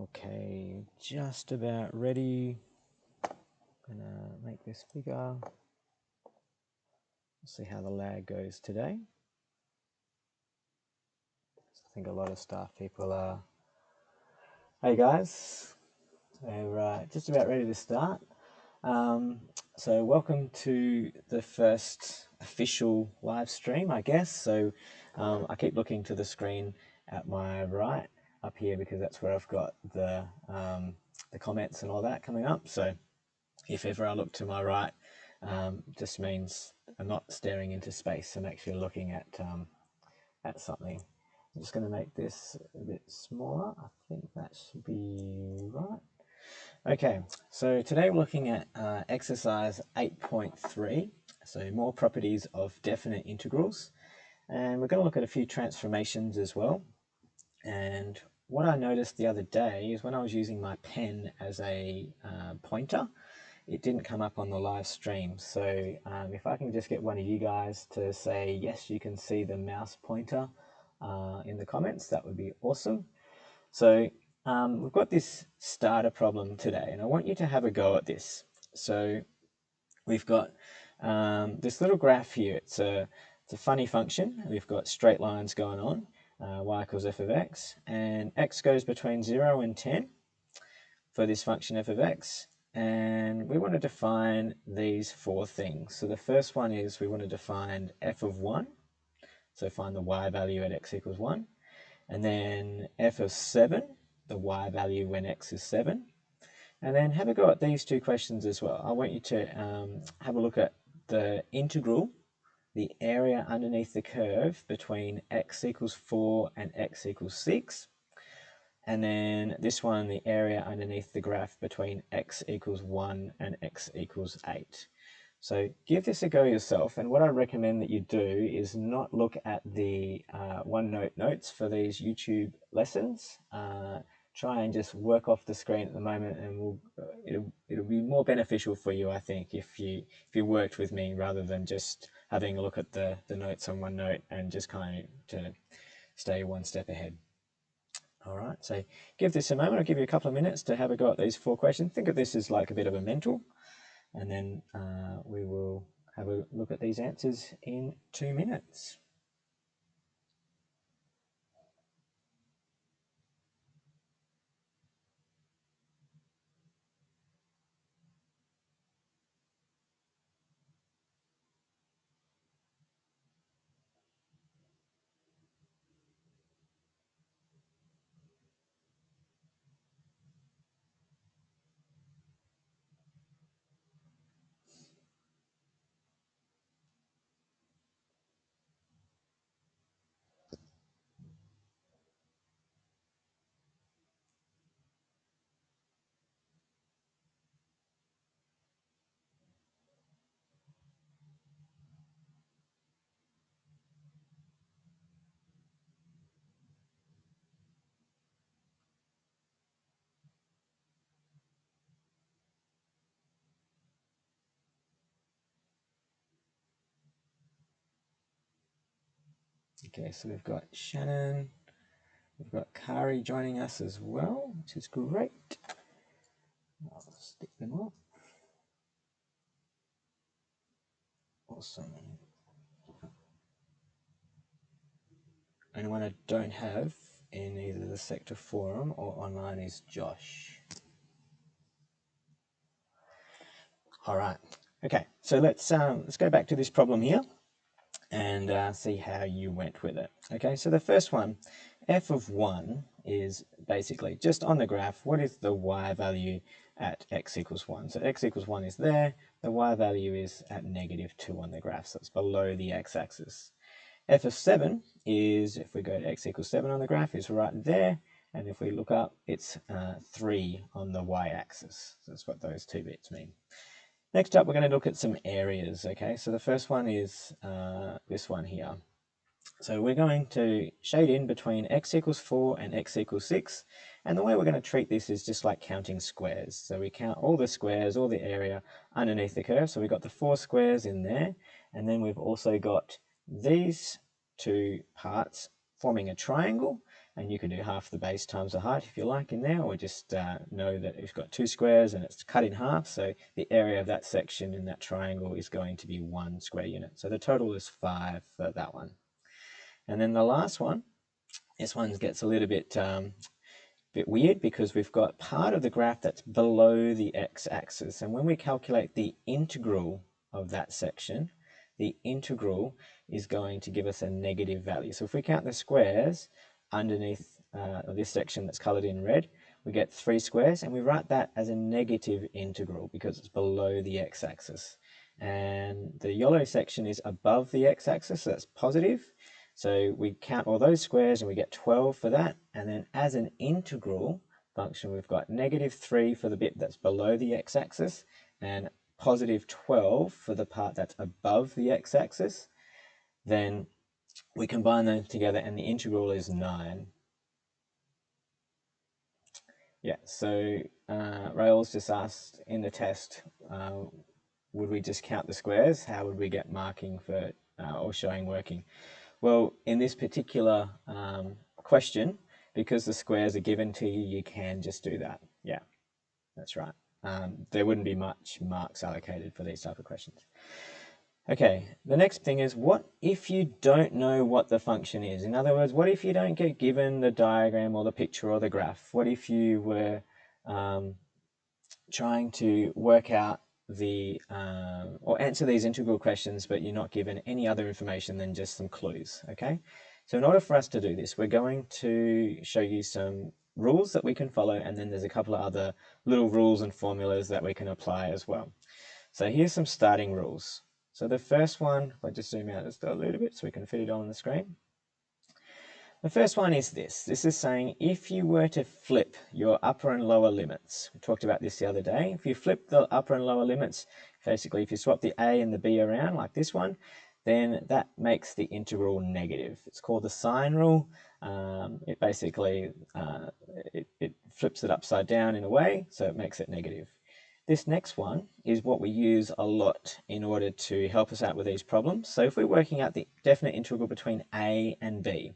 Okay, just about ready. Gonna make this bigger. We'll see how the lag goes today. I think a lot of staff people are. Hey guys, we're just about ready to start. So welcome to the first official live stream, I guess. So I keep looking to the screen at my right up here because that's where I've got the comments and all that coming up. So if ever I look to my right, just means I'm not staring into space. I'm actually looking at something. I'm just going to make this a bit smaller. I think that should be right. Okay, so today we're looking at exercise 8.3, so more properties of definite integrals. And we're going to look at a few transformations as well. And what I noticed the other day is when I was using my pen as a pointer, it didn't come up on the live stream. So if I can just get one of you guys to say, yes, you can see the mouse pointer in the comments, that would be awesome. So we've got this starter problem today, and I want you to have a go at this. So we've got this little graph here. It's a funny function. We've got straight lines going on, y equals f of x, and x goes between 0 and 10 for this function f of x. And we want to define these four things. So the first one is we want to define f of 1. So find the y value at x equals 1. And then f of 7, the y value when x is 7. And then have a go at these two questions as well. I want you to have a look at the integral, the area underneath the curve between x equals 4 and x equals 6. And then this one, the area underneath the graph between x equals 1 and x equals 8. So give this a go yourself, and what I recommend that you do is not look at the OneNote notes for these YouTube lessons. Try and just work off the screen at the moment, and it'll be more beneficial for you, I think, if you worked with me rather than just having a look at the notes on OneNote and just kind of to stay one step ahead. All right, so give this a moment. I'll give you a couple of minutes to have a go at these four questions. Think of this as like a bit of a mental, and then we will have a look at these answers in 2 minutes. Okay, so we've got Shannon, we've got Kari joining us as well, which is great. I'll stick them up. Awesome. Anyone I don't have in either the sector forum or online is Josh. All right. Okay, so let's go back to this problem here and see how you went with it. Okay, so the first one, f of 1 is basically just on the graph, what is the y value at x equals 1? So x equals 1 is there, the y value is at -2 on the graph, so it's below the x-axis. F of 7 is, if we go to x equals 7 on the graph, is right there, and if we look up, it's 3 on the y-axis. So that's what those two bits mean. Next up, we're going to look at some areas, okay? So the first one is this one here. So we're going to shade in between x equals 4 and x equals 6. And the way we're going to treat this is just like counting squares. So we count all the squares, all the area underneath the curve. So we've got the 4 squares in there. And then we've also got these two parts forming a triangle. and you can do half the base times the height if you like in there, or just know that it's got two squares and it's cut in half, so the area of that section in that triangle is going to be 1 square unit. So the total is 5 for that one. And then the last one, this one gets a little bit weird because we've got part of the graph that's below the x-axis, and when we calculate the integral of that section, the integral is going to give us a negative value. So if we count the squares underneath this section that's colored in red, we get 3 squares, and we write that as a negative integral because it's below the x-axis. And the yellow section is above the x-axis, so that's positive. So we count all those squares and we get 12 for that. And then as an integral function, we've got -3 for the bit that's below the x-axis and +12 for the part that's above the x-axis. Then we combine those together and the integral is 9. Yeah, so Rails just asked in the test, would we just count the squares? How would we get marking for or showing working? Well, in this particular question, because the squares are given to you, you can just do that. Yeah, that's right. There wouldn't be much marks allocated for these type of questions. Okay, the next thing is, what if you don't know what the function is? In other words, what if you don't get given the diagram or the picture or the graph? What if you were trying to work out the or answer these integral questions, but you're not given any other information than just some clues? Okay, so in order for us to do this, we're going to show you some rules that we can follow, and then there's a couple of other little rules and formulas that we can apply as well. So here's some starting rules. So the first one, if I just zoom out just a little bit so we can fit it on the screen. The first one is this. This is saying if you were to flip your upper and lower limits, we talked about this the other day, if you flip the upper and lower limits, basically if you swap the a and the b around like this one, then that makes the integral negative. It's called the sine rule. It basically it flips it upside down in a way, so it makes it negative. This next one is what we use a lot in order to help us out with these problems. So if we're working out the definite integral between a and b,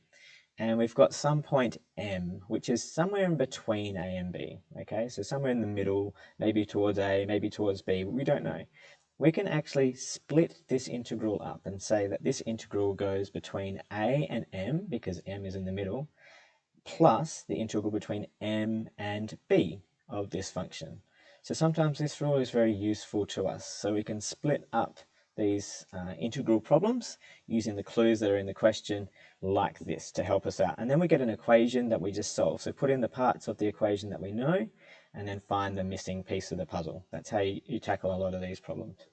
and we've got some point m, which is somewhere in between a and b, okay? So somewhere in the middle, maybe towards a, maybe towards b, we don't know. We can actually split this integral up and say that this integral goes between a and m, because m is in the middle, plus the integral between m and b of this function. So sometimes this rule is very useful to us. So we can split up these integral problems using the clues that are in the question like this to help us out. And then we get an equation that we just solve. So put in the parts of the equation that we know and then find the missing piece of the puzzle. That's how you tackle a lot of these problems.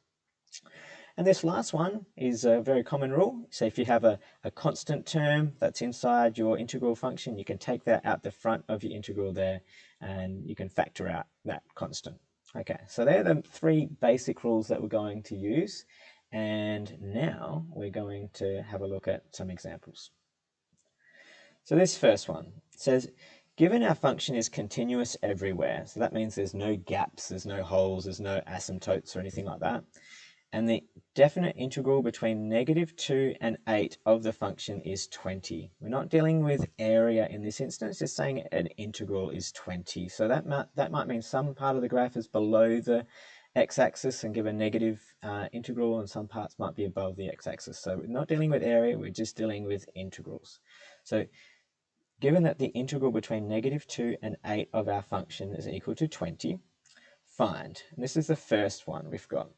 And this last one is a very common rule. So if you have a constant term that's inside your integral function, you can take that out the front of your integral there and you can factor out that constant. Okay, so they're the 3 basic rules that we're going to use. And now we're going to have a look at some examples. So this first one says, given our function is continuous everywhere, so that means there's no gaps, there's no holes, there's no asymptotes or anything like that, and the definite integral between -2 and 8 of the function is 20. We're not dealing with area in this instance, just saying an integral is 20. So that might mean some part of the graph is below the x-axis and give a negative integral, and some parts might be above the x-axis. So we're not dealing with area, we're just dealing with integrals. So given that the integral between -2 and 8 of our function is equal to 20, find, and this is the first one we've got.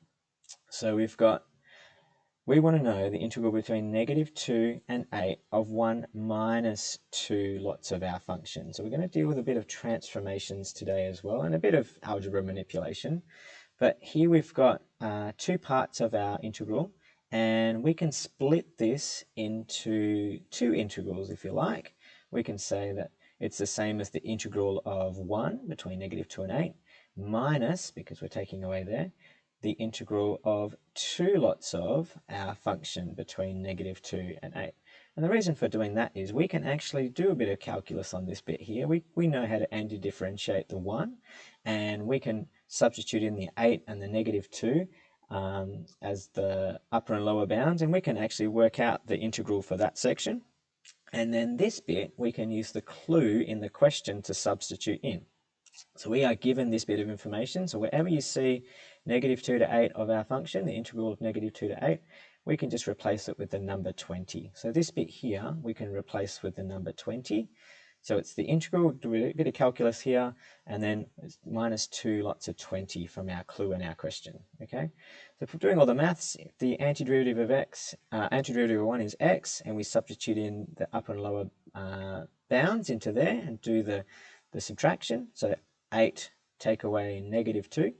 So we want to know the integral between -2 and 8 of 1 minus 2 lots of our function. So we're going to deal with a bit of transformations today as well, and a bit of algebra manipulation. But here we've got 2 parts of our integral, and we can split this into 2 integrals if you like. We can say that it's the same as the integral of 1 between -2 and 8 minus, because we're taking away there, the integral of 2 lots of our function between -2 and 8. And the reason for doing that is we can actually do a bit of calculus on this bit here. We know how to anti-differentiate the 1, and we can substitute in the 8 and the -2 as the upper and lower bounds, and we can actually work out the integral for that section. And then this bit, we can use the clue in the question to substitute in. So we are given this bit of information. So wherever you see -2 to 8 of our function, the integral of -2 to 8, we can just replace it with the number 20. So this bit here, we can replace with the number 20. So it's the integral, do a bit of calculus here, and then it's -2 lots of 20 from our clue in our question, okay? So for doing all the maths, the antiderivative of x, antiderivative of 1 is x, and we substitute in the upper and lower bounds into there and do the subtraction. So 8 take away -2.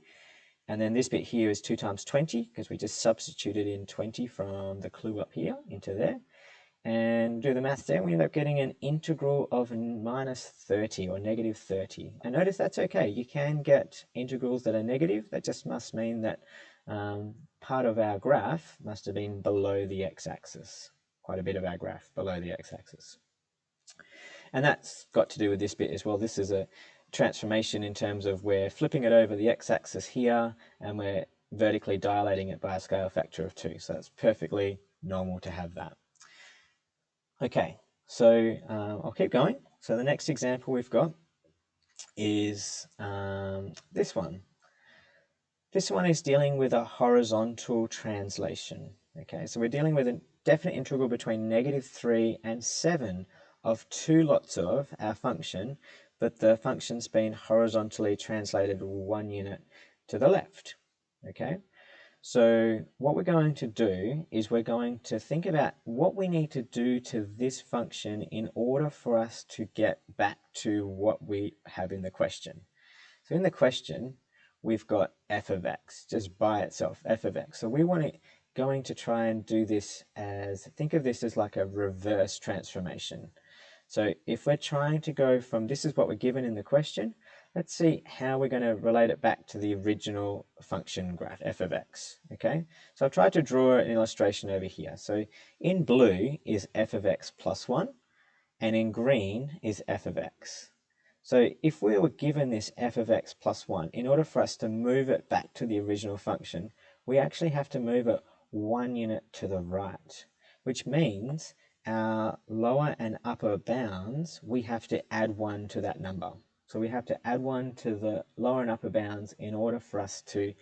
And then this bit here is 2 times 20, because we just substituted in 20 from the clue up here into there. And do the maths there, we end up getting an integral of -30 or -30. And notice that's okay. You can get integrals that are negative. That just must mean that part of our graph must have been below the x-axis. Quite a bit of our graph below the x-axis. And that's got to do with this bit as well. This is a transformation in terms of we're flipping it over the x-axis here, and we're vertically dilating it by a scale factor of 2. So that's perfectly normal to have that. Okay, so I'll keep going. So the next example we've got is this one. This one is dealing with a horizontal translation. Okay, so we're dealing with a definite integral between -3 and 7 of 2 lots of our function, but the function's been horizontally translated 1 unit to the left. Okay, so what we're going to do is we're going to think about what we need to do to this function in order for us to get back to what we have in the question. So in the question, we've got f of x, just by itself, f of x. So we want to going to try and do this as, think of this as like a reverse transformation. So if we're trying to go from, this is what we're given in the question, let's see how we're going to relate it back to the original function graph, f of x, okay? So I've tried to draw an illustration over here. So in blue is f of x plus 1, and in green is f of x. So if we were given this f of x plus 1, in order for us to move it back to the original function, we actually have to move it 1 unit to the right, which means our lower and upper bounds, we have to add 1 to that number. So we have to add 1 to the lower and upper bounds in order for us to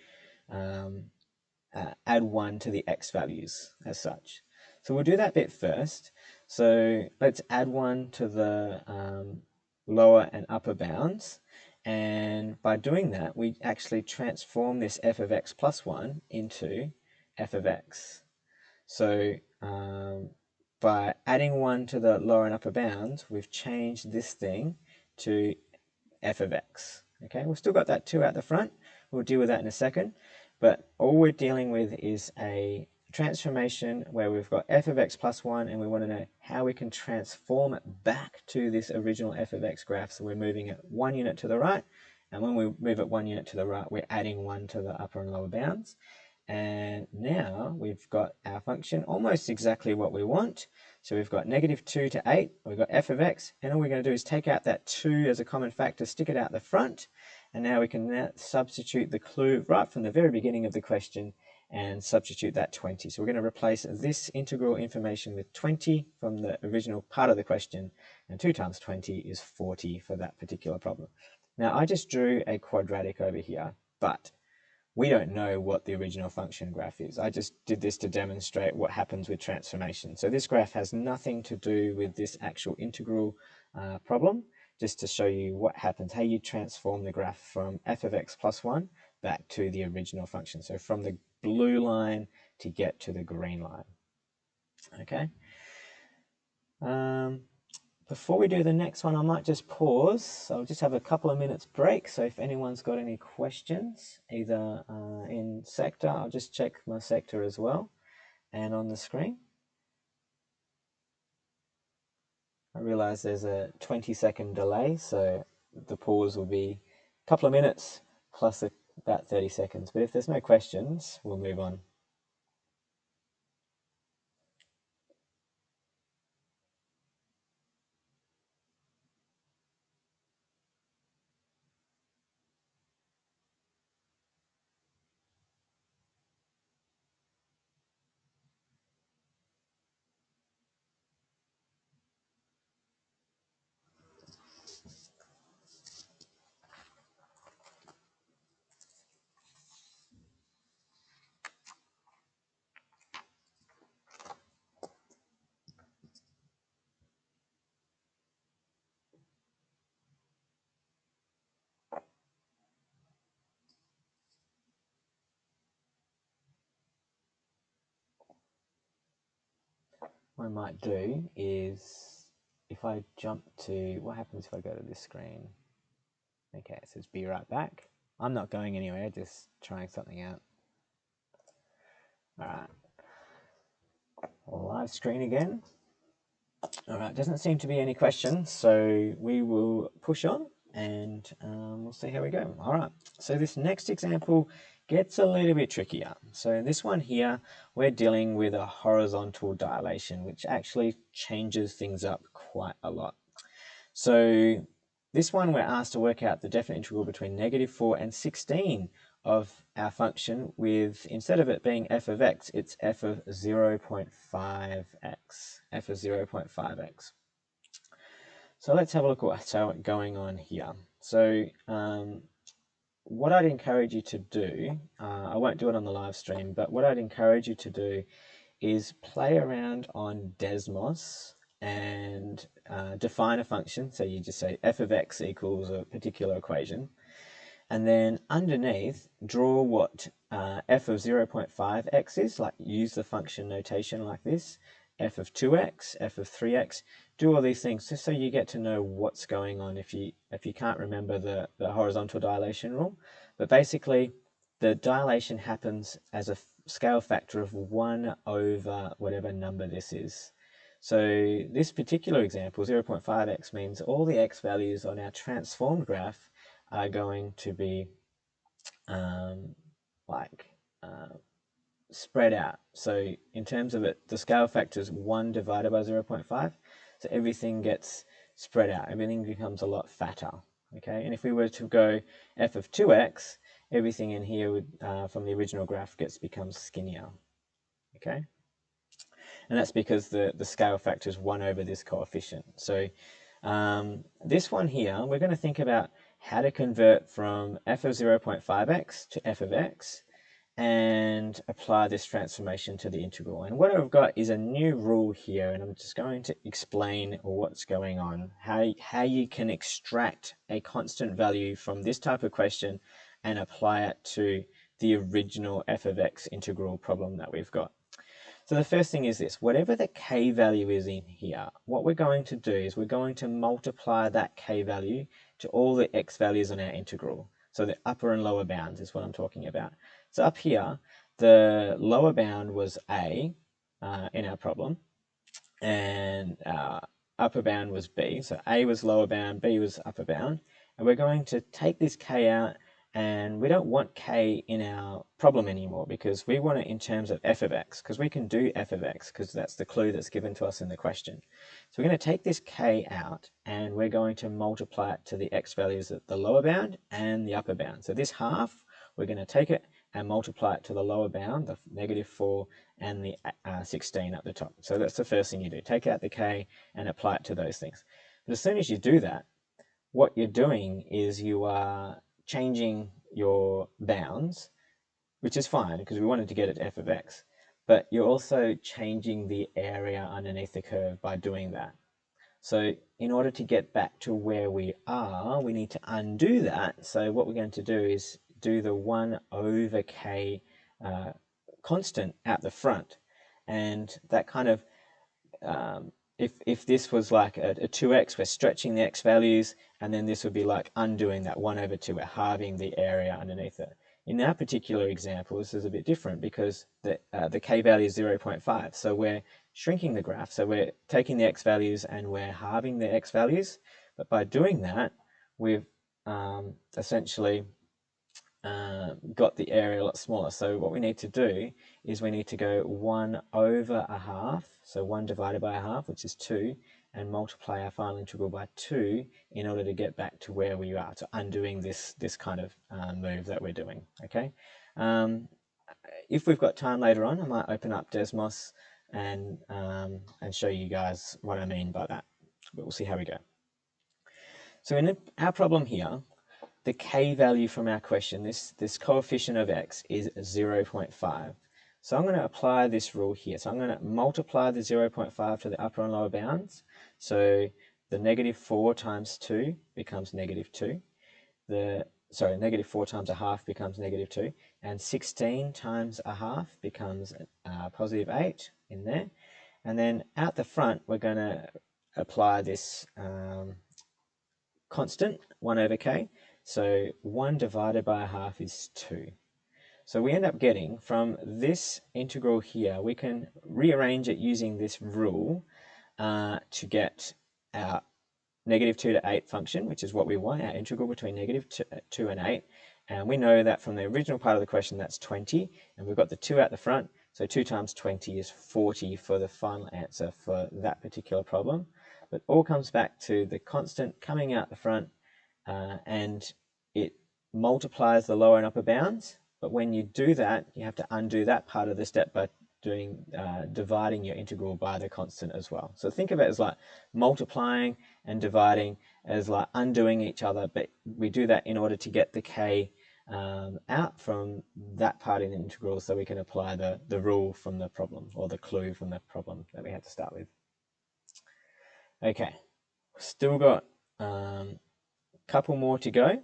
add 1 to the x values as such. So we'll do that bit first. So let's add 1 to the lower and upper bounds. And by doing that, we actually transform this f of x plus 1 into f of x. So by adding 1 to the lower and upper bounds, we've changed this thing to f of x. Okay, we've still got that 2 out the front. We'll deal with that in a second. But all we're dealing with is a transformation where we've got f of x plus 1, and we want to know how we can transform it back to this original f of x graph. So we're moving it 1 unit to the right, and when we move it 1 unit to the right, we're adding 1 to the upper and lower bounds. And now we've got our function almost exactly what we want. So we've got -2 to 8, we've got f of x, and all we're going to do is take out that 2 as a common factor, stick it out the front, and now we can now substitute the clue right from the very beginning of the question and substitute that 20. So we're going to replace this integral information with 20 from the original part of the question, and 2 times 20 is 40 for that particular problem. Now I just drew a quadratic over here, but we don't know what the original function graph is. I just did this to demonstrate what happens with transformation. So this graph has nothing to do with this actual integral problem, just to show you what happens, how you transform the graph from f of x plus 1 back to the original function. So from the blue line to get to the green line. Okay. Before we do the next one, I might just pause. So I'll just have a couple of minutes break. So if anyone's got any questions, either in sector, I'll just check my sector as well, and on the screen. I realize there's a 20-second delay, so the pause will be a couple of minutes plus about 30 seconds. But if there's no questions, we'll move on. I might do is, if I jump to, what happens if I go to this screen? Okay, it says be right back. I'm not going anywhere, just trying something out. All right. Live screen again. All right, doesn't seem to be any questions, so we will push on and we'll see how we go. All right, so this next example gets a little bit trickier. So this one here, we're dealing with a horizontal dilation, which actually changes things up quite a lot. So this one, we're asked to work out the definite integral between -4 and 16 of our function with, instead of it being f of x, it's f of 0.5x, f of 0.5x. So let's have a look at what's going on here. So what I'd encourage you to do, I won't do it on the live stream, but what I'd encourage you to do is play around on Desmos and define a function. So you just say f of x equals a particular equation. And then underneath, draw what f of 0.5x is, like use the function notation like this, f of 2x, f of 3x, do all these things just so you get to know what's going on if you can't remember the horizontal dilation rule. But basically, the dilation happens as a scale factor of 1 over whatever number this is. So this particular example, 0.5x, means all the x values on our transformed graph are going to be spread out. So in terms of it, the scale factor is 1 divided by 0.5. So everything gets spread out. Everything becomes a lot fatter. Okay, and if we were to go f of 2x, everything in here would, from the original graph becomes skinnier. Okay, and that's because the scale factor is 1 over this coefficient. So this one here, we're going to think about how to convert from f of 0.5x to f of x and apply this transformation to the integral. And what I've got is a new rule here, and I'm just going to explain what's going on, how you can extract a constant value from this type of question and apply it to the original f of x integral problem that we've got. So the first thing is this: whatever the k value is in here, what we're going to do is we're going to multiply that k value to all the x values on our integral. So the upper and lower bounds is what I'm talking about. So up here, the lower bound was a in our problem, and upper bound was b. So a was lower bound, b was upper bound. And we're going to take this k out, and we don't want k in our problem anymore because we want it in terms of f of x, because we can do f of x because that's the clue that's given to us in the question. So we're going to take this k out and we're going to multiply it to the x values at the lower bound and the upper bound. So this half, we're going to take it and multiply it to the lower bound, the -4 and the 16 at the top. So that's the first thing you do. Take out the k and apply it to those things. But as soon as you do that, what you're doing is you are changing your bounds, which is fine because we wanted to get it to f of x, but you're also changing the area underneath the curve by doing that. So in order to get back to where we are, we need to undo that. So what we're going to do is do the 1 over k constant out the front, and that kind of if this was like a 2x, we're stretching the x values, and then this would be like undoing that 1 over 2, we're halving the area underneath it. In our particular example, this is a bit different because the k value is 0.5, so we're shrinking the graph, so we're taking the x values and we're halving the x values, but by doing that, we've essentially got the area a lot smaller. So what we need to do is we need to go 1 over a half, so 1 divided by a half, which is 2, and multiply our final integral by 2 in order to get back to where we are, so undoing this kind of move that we're doing. Okay. If we've got time later on, I might open up Desmos and show you guys what I mean by that, but we'll see how we go. So in our problem here, the k value from our question, this coefficient of x, is 0.5. So I'm going to apply this rule here. So I'm going to multiply the 0.5 to the upper and lower bounds. So the -4 times 2 becomes -2. -4 times a half becomes -2. And 16 times a half becomes +8 in there. And then out the front, we're going to apply this constant, 1 over k. So 1 divided by 1/2 is 2. So we end up getting from this integral here, we can rearrange it using this rule to get our -2 to 8 function, which is what we want, our integral between -2 and 8. And we know that from the original part of the question, that's 20. And we've got the 2 out the front. So 2 times 20 is 40 for the final answer for that particular problem. But all comes back to the constant coming out the front, and it multiplies the lower and upper bounds. But when you do that, you have to undo that part of the step by doing dividing your integral by the constant as well. So think of it as like multiplying and dividing as like undoing each other, but we do that in order to get the k out from that part in the integral, so we can apply the rule from the problem, or the clue from the problem that we had to start with. Okay, still got a couple more to go.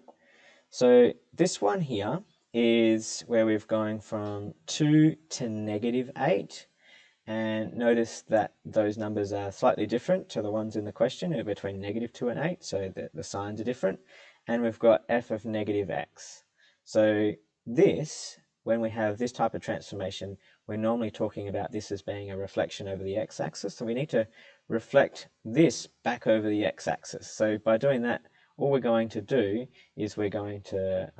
So this one here is where we've gone from 2 to -8, and notice that those numbers are slightly different to the ones in the question. They're between -2 and 8, so the signs are different. And we've got f of -x. So this, when we have this type of transformation, we're normally talking about this as being a reflection over the x-axis. So we need to reflect this back over the x-axis. So by doing that, all we're going to do is we're going to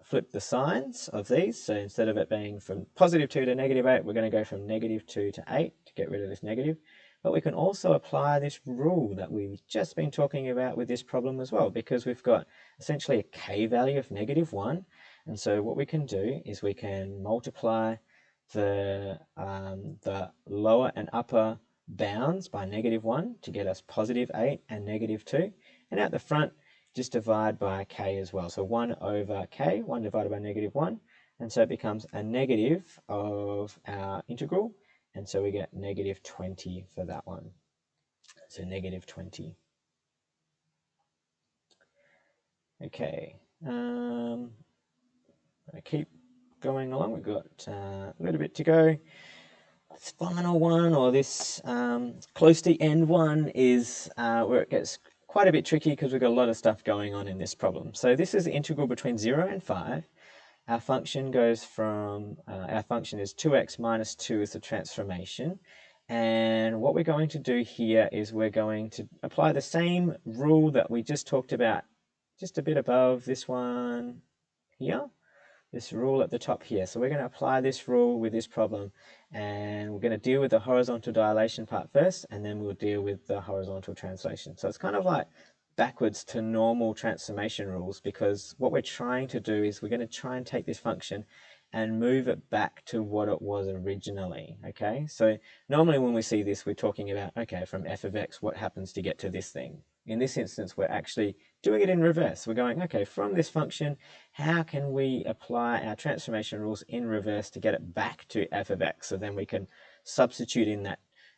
flip the signs of these. So instead of it being from +2 to -8, we're going to go from -2 to 8 to get rid of this negative. But we can also apply this rule that we've just been talking about with this problem as well, because we've got essentially a k value of -1. And so what we can do is we can multiply the lower and upper bounds by -1 to get us +8 and -2. And at the front, just divide by k as well. So 1 over k, 1 divided by -1. And so it becomes a negative of our integral. And so we get -20 for that one. So -20. Okay. I keep going along. We've got a little bit to go. This final one, or this close to the end one, is where it gets quite a bit tricky because we've got a lot of stuff going on in this problem. So this is the integral between 0 and 5. Our function goes from, our function is 2x minus 2 is the transformation. And what we're going to do here is we're going to apply the same rule that we just talked about just a bit above this one here. This rule at the top here. So we're going to apply this rule with this problem, and we're going to deal with the horizontal dilation part first, and then we'll deal with the horizontal translation. So it's kind of like backwards to normal transformation rules, because what we're trying to do is we're going to try and take this function and move it back to what it was originally. Okay, so normally when we see this, we're talking about, okay, from f of x, what happens to get to this thing? In this instance, we're actually doing it in reverse. We're going, okay, from this function, how can we apply our transformation rules in reverse to get it back to f of x? So then we can substitute in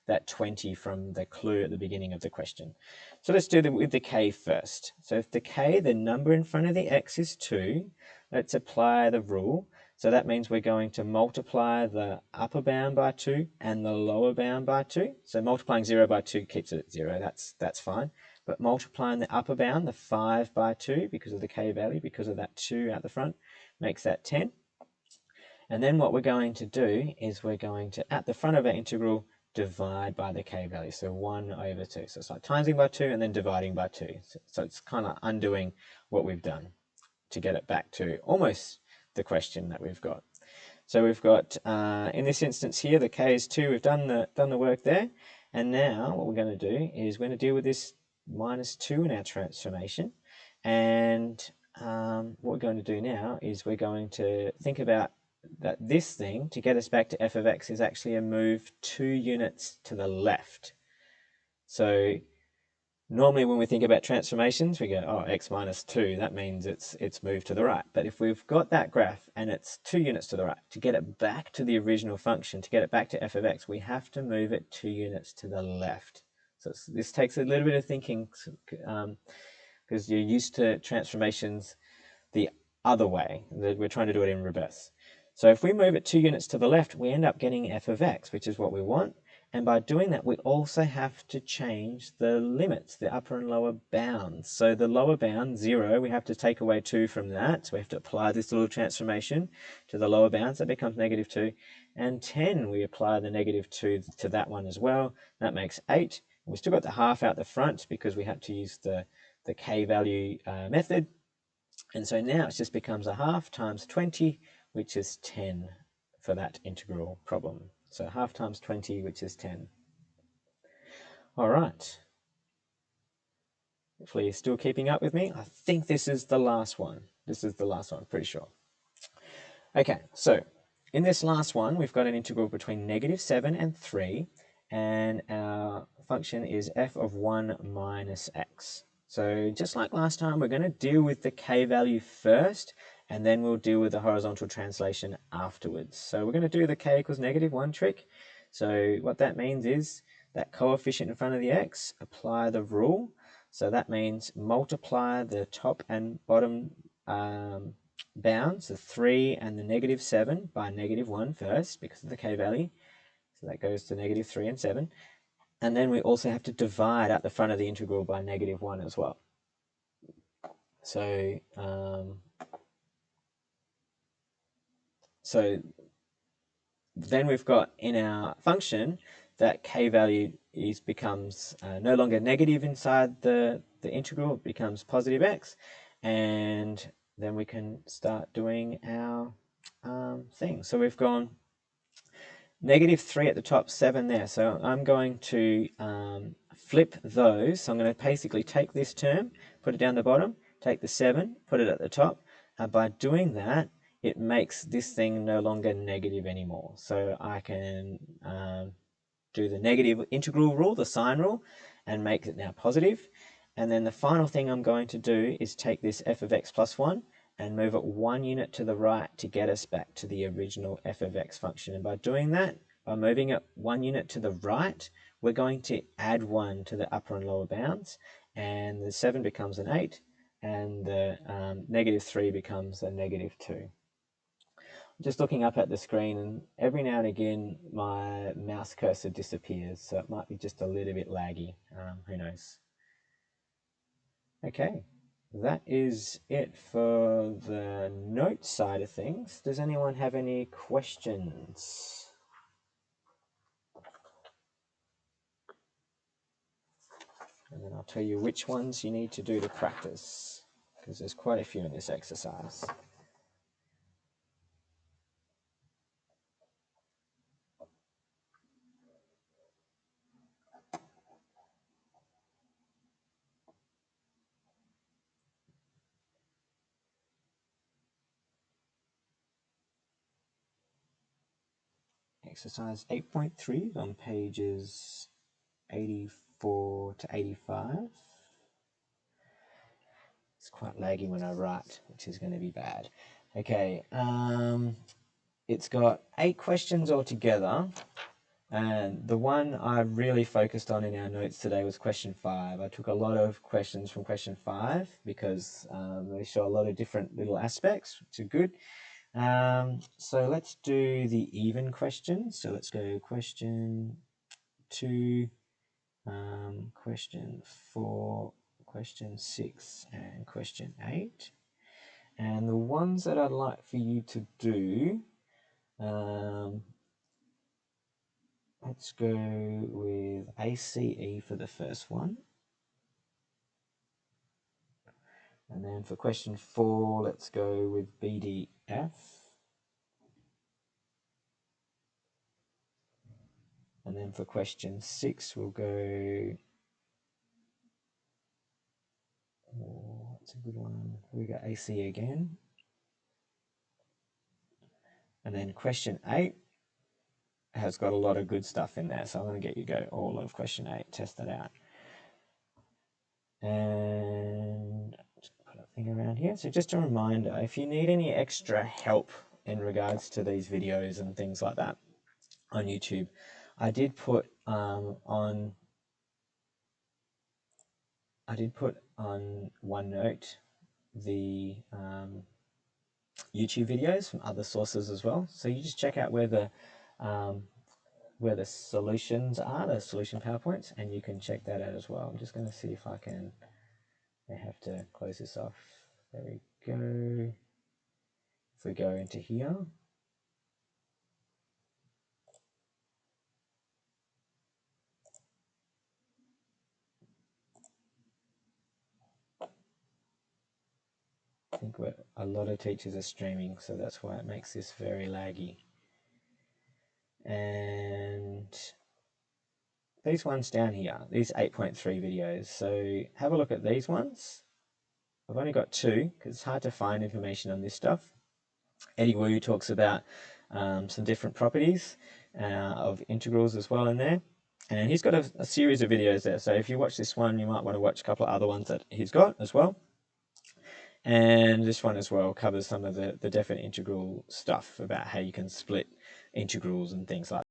that 20 from the clue at the beginning of the question. So let's do it with the k first. So if the k, the number in front of the x, is 2, let's apply the rule. So that means we're going to multiply the upper bound by 2 and the lower bound by 2. So multiplying 0 by 2 keeps it at 0. That's fine. But multiplying the upper bound, the 5 by 2, because of the k value, because of that 2 out the front, makes that 10. And then what we're going to do is we're going to, at the front of our integral, divide by the k value. So 1 over 2. So it's like timesing by 2 and then dividing by 2. So it's kind of undoing what we've done to get it back to almost the question that we've got. So we've got, in this instance here, the k is 2. We've done the work there. And now what we're going to do is we're going to deal with this -2 in our transformation. And what we're going to do now is we're going to think about that this thing, to get us back to f of x, is actually a move 2 units to the left. So normally when we think about transformations, we go, oh, x minus 2, that means it's moved to the right. But if we've got that graph and it's 2 units to the right, to get it back to the original function, to get it back to f of x, we have to move it 2 units to the left. So this takes a little bit of thinking, because you're used to transformations the other way. We're trying to do it in reverse. So if we move it 2 units to the left, we end up getting f of x, which is what we want. And by doing that, we also have to change the limits, the upper and lower bounds. So the lower bound, 0, we have to take away 2 from that. So we have to apply this little transformation to the lower bounds. That becomes -2. And 10, we apply the -2 to that one as well. That makes 8. We still got the half out the front because we had to use the k-value method. And so now it just becomes a half times 20, which is 10 for that integral problem. So half times 20, which is 10. All right. Hopefully you're still keeping up with me. I think this is the last one. This is the last one, pretty sure. Okay, so in this last one, we've got an integral between -7 and 3, and our function is f of 1 minus x. So just like last time, we're going to deal with the k-value first, and then we'll deal with the horizontal translation afterwards. So we're going to do the k equals -1 trick. So what that means is that coefficient in front of the x, apply the rule. So that means multiply the top and bottom bounds, the 3 and the -7, by -1 first because of the k-value. So that goes to -3 and 7. And then we also have to divide at the front of the integral by -1 as well. So, then we've got in our function that k-value becomes no longer negative inside the integral, it becomes positive x. And then we can start doing our thing. So we've gone -3 at the top, 7 there. So I'm going to flip those. So I'm going to basically take this term, put it down the bottom, take the 7, put it at the top. And by doing that, it makes this thing no longer negative anymore. So I can do the negative integral rule, the sign rule, and make it now positive. And then the final thing I'm going to do is take this f of x plus 1 and move it 1 unit to the right to get us back to the original f of x function. And by doing that, by moving it 1 unit to the right, we're going to add 1 to the upper and lower bounds, and the 7 becomes an 8, and the -3 becomes a -2. Just looking up at the screen, and every now and again my mouse cursor disappears, so it might be just a little bit laggy. Who knows? Okay, that is it for the note side of things. Does anyone have any questions? And then I'll tell you which ones you need to do to practice, because there's quite a few in this exercise. Exercise 8.3 on pages 84 to 85. It's quite laggy when I write, which is going to be bad. Okay, it's got 8 questions altogether, and the one I really focused on in our notes today was question 5. I took a lot of questions from question 5 because they show a lot of different little aspects, which are good. So let's do the even questions. So let's go question 2, question 4, question 6, and question 8. And the ones that I'd like for you to do, let's go with ACE for the first one. And then for question 4, let's go with BDF. And then for question 6, we'll go, oh, that's a good one. We got AC again. And then question 8 has got a lot of good stuff in there. So I'm going to get you to go all of question 8, test that out. And just put a thing around here. So just a reminder, if you need any extra help in regards to these videos and things like that on YouTube, I did put on OneNote the YouTube videos from other sources as well. So you just check out where the where the solutions are, the solution PowerPoints, and you can check that out as well. I'm just going to see if I can. I have to close this off. There we go. If we go into here, I think a lot of teachers are streaming, so that's why it makes this very laggy. And these ones down here, these 8.3 videos, so have a look at these ones. I've only got 2 because it's hard to find information on this stuff. Eddie Wu talks about some different properties of integrals as well in there. And he's got a series of videos there. So if you watch this one, you might want to watch a couple of other ones that he's got as well. And this one as well covers some of the definite integral stuff about how you can split integrals and things like that.